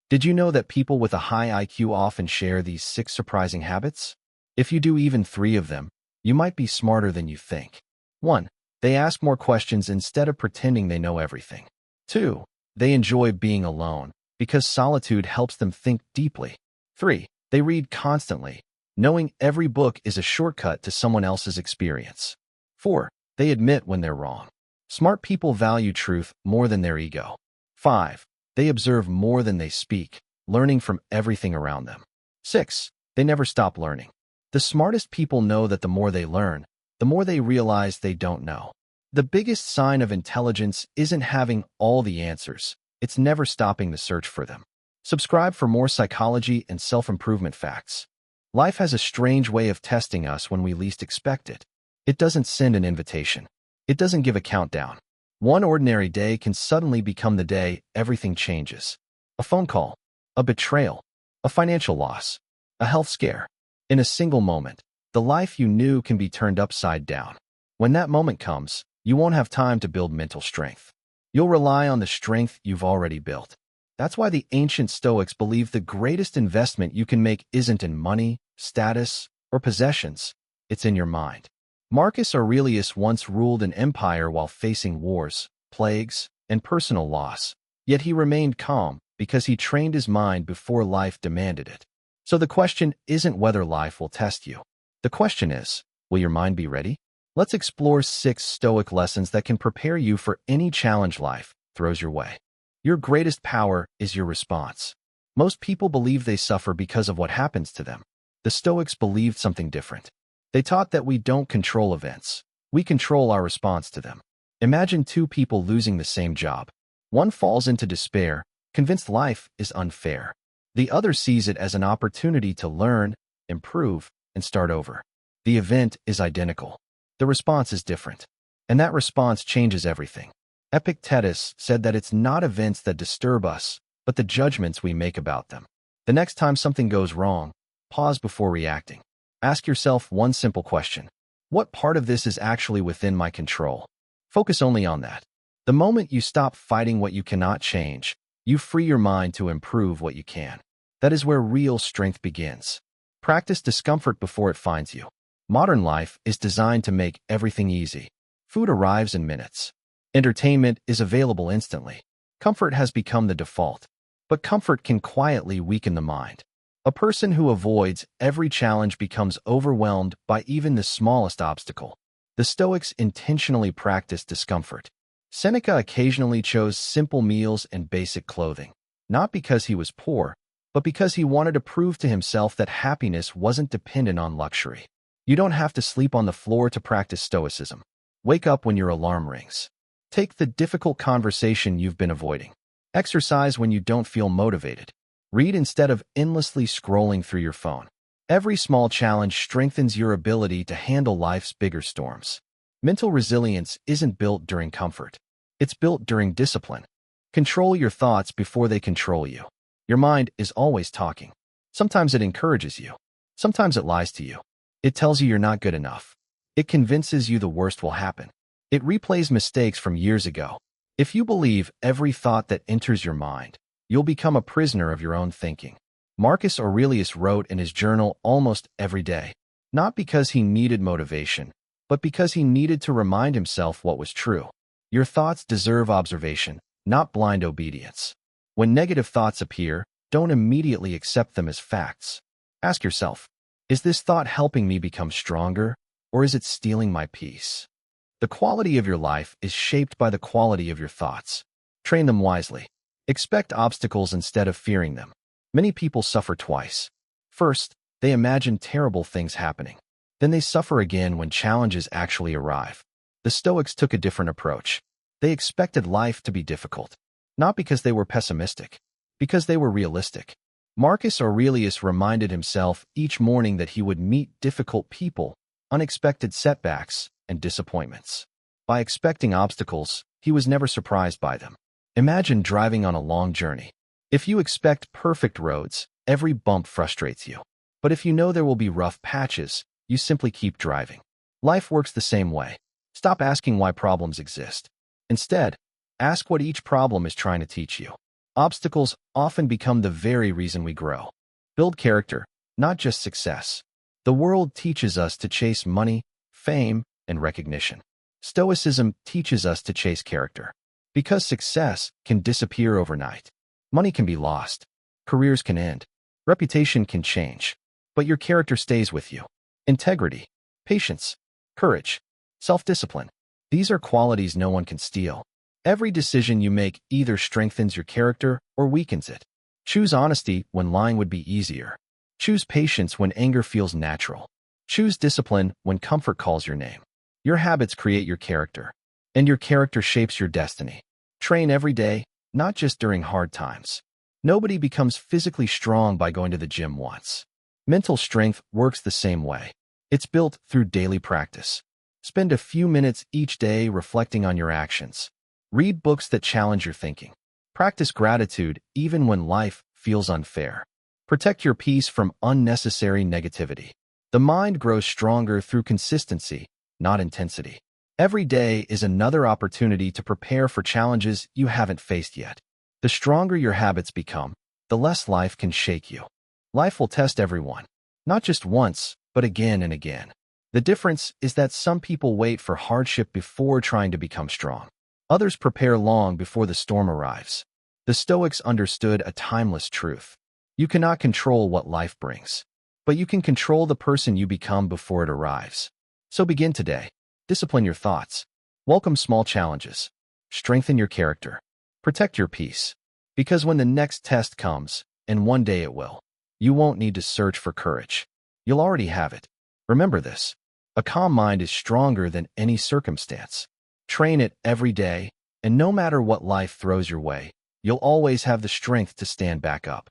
Did you know that people with a high IQ often share these 6 surprising habits? If you do even 3 of them, you might be smarter than you think. 1. They ask more questions instead of pretending they know everything. 2. They enjoy being alone because solitude helps them think deeply. 3. They read constantly, knowing every book is a shortcut to someone else's experience. 4. They admit when they're wrong. Smart people value truth more than their ego. 5. They observe more than they speak, learning from everything around them. 6. They never stop learning. The smartest people know that the more they learn, the more they realize they don't know. The biggest sign of intelligence isn't having all the answers. It's never stopping the search for them. Subscribe for more psychology and self-improvement facts. Life has a strange way of testing us when we least expect it. It doesn't send an invitation. It doesn't give a countdown. One ordinary day can suddenly become the day everything changes. A phone call, a betrayal, a financial loss, a health scare. In a single moment, the life you knew can be turned upside down. When that moment comes, you won't have time to build mental strength. You'll rely on the strength you've already built. That's why the ancient Stoics believed the greatest investment you can make isn't in money, status, or possessions. It's in your mind. Marcus Aurelius once ruled an empire while facing wars, plagues, and personal loss. Yet he remained calm because he trained his mind before life demanded it. So the question isn't whether life will test you. The question is, will your mind be ready? Let's explore 6 Stoic lessons that can prepare you for any challenge life throws your way. Your greatest power is your response. Most people believe they suffer because of what happens to them. The Stoics believed something different. They taught that we don't control events. We control our response to them. Imagine 2 people losing the same job. One falls into despair, convinced life is unfair. The other sees it as an opportunity to learn, improve, and start over. The event is identical. The response is different. And that response changes everything. Epictetus said that it's not events that disturb us, but the judgments we make about them. The next time something goes wrong, pause before reacting. Ask yourself one simple question. What part of this is actually within my control? Focus only on that. The moment you stop fighting what you cannot change, you free your mind to improve what you can. That is where real strength begins. Practice discomfort before it finds you. Modern life is designed to make everything easy. Food arrives in minutes. Entertainment is available instantly. Comfort has become the default. But comfort can quietly weaken the mind. A person who avoids every challenge becomes overwhelmed by even the smallest obstacle. The Stoics intentionally practiced discomfort. Seneca occasionally chose simple meals and basic clothing, not because he was poor, but because he wanted to prove to himself that happiness wasn't dependent on luxury. You don't have to sleep on the floor to practice Stoicism. Wake up when your alarm rings. Take the difficult conversation you've been avoiding. Exercise when you don't feel motivated. Read instead of endlessly scrolling through your phone. Every small challenge strengthens your ability to handle life's bigger storms. Mental resilience isn't built during comfort. It's built during discipline. Control your thoughts before they control you. Your mind is always talking. Sometimes it encourages you. Sometimes it lies to you. It tells you you're not good enough. It convinces you the worst will happen. It replays mistakes from years ago. If you believe every thought that enters your mind, you'll become a prisoner of your own thinking. Marcus Aurelius wrote in his journal almost every day, not because he needed motivation, but because he needed to remind himself what was true. Your thoughts deserve observation, not blind obedience. When negative thoughts appear, don't immediately accept them as facts. Ask yourself, is this thought helping me become stronger, or is it stealing my peace? The quality of your life is shaped by the quality of your thoughts. Train them wisely. Expect obstacles instead of fearing them. Many people suffer twice. First, they imagine terrible things happening. Then they suffer again when challenges actually arrive. The Stoics took a different approach. They expected life to be difficult, not because they were pessimistic, because they were realistic. Marcus Aurelius reminded himself each morning that he would meet difficult people, unexpected setbacks, and disappointments. By expecting obstacles, he was never surprised by them. Imagine driving on a long journey. If you expect perfect roads, every bump frustrates you. But if you know there will be rough patches, you simply keep driving. Life works the same way. Stop asking why problems exist. Instead, ask what each problem is trying to teach you. Obstacles often become the very reason we grow. Build character, not just success. The world teaches us to chase money, fame, and recognition. Stoicism teaches us to chase character. Because success can disappear overnight. Money can be lost. Careers can end. Reputation can change. But your character stays with you. Integrity, patience, courage, self-discipline. These are qualities no one can steal. Every decision you make either strengthens your character or weakens it. Choose honesty when lying would be easier. Choose patience when anger feels natural. Choose discipline when comfort calls your name. Your habits create your character, and your character shapes your destiny. Train every day, not just during hard times. Nobody becomes physically strong by going to the gym once. Mental strength works the same way. It's built through daily practice. Spend a few minutes each day reflecting on your actions. Read books that challenge your thinking. Practice gratitude even when life feels unfair. Protect your peace from unnecessary negativity. The mind grows stronger through consistency, not intensity. Every day is another opportunity to prepare for challenges you haven't faced yet. The stronger your habits become, the less life can shake you. Life will test everyone, not just once, but again and again. The difference is that some people wait for hardship before trying to become strong. Others prepare long before the storm arrives. The Stoics understood a timeless truth. You cannot control what life brings, but you can control the person you become before it arrives. So begin today. Discipline your thoughts. Welcome small challenges. Strengthen your character. Protect your peace. Because when the next test comes, and one day it will, you won't need to search for courage. You'll already have it. Remember this. A calm mind is stronger than any circumstance. Train it every day, and no matter what life throws your way, you'll always have the strength to stand back up.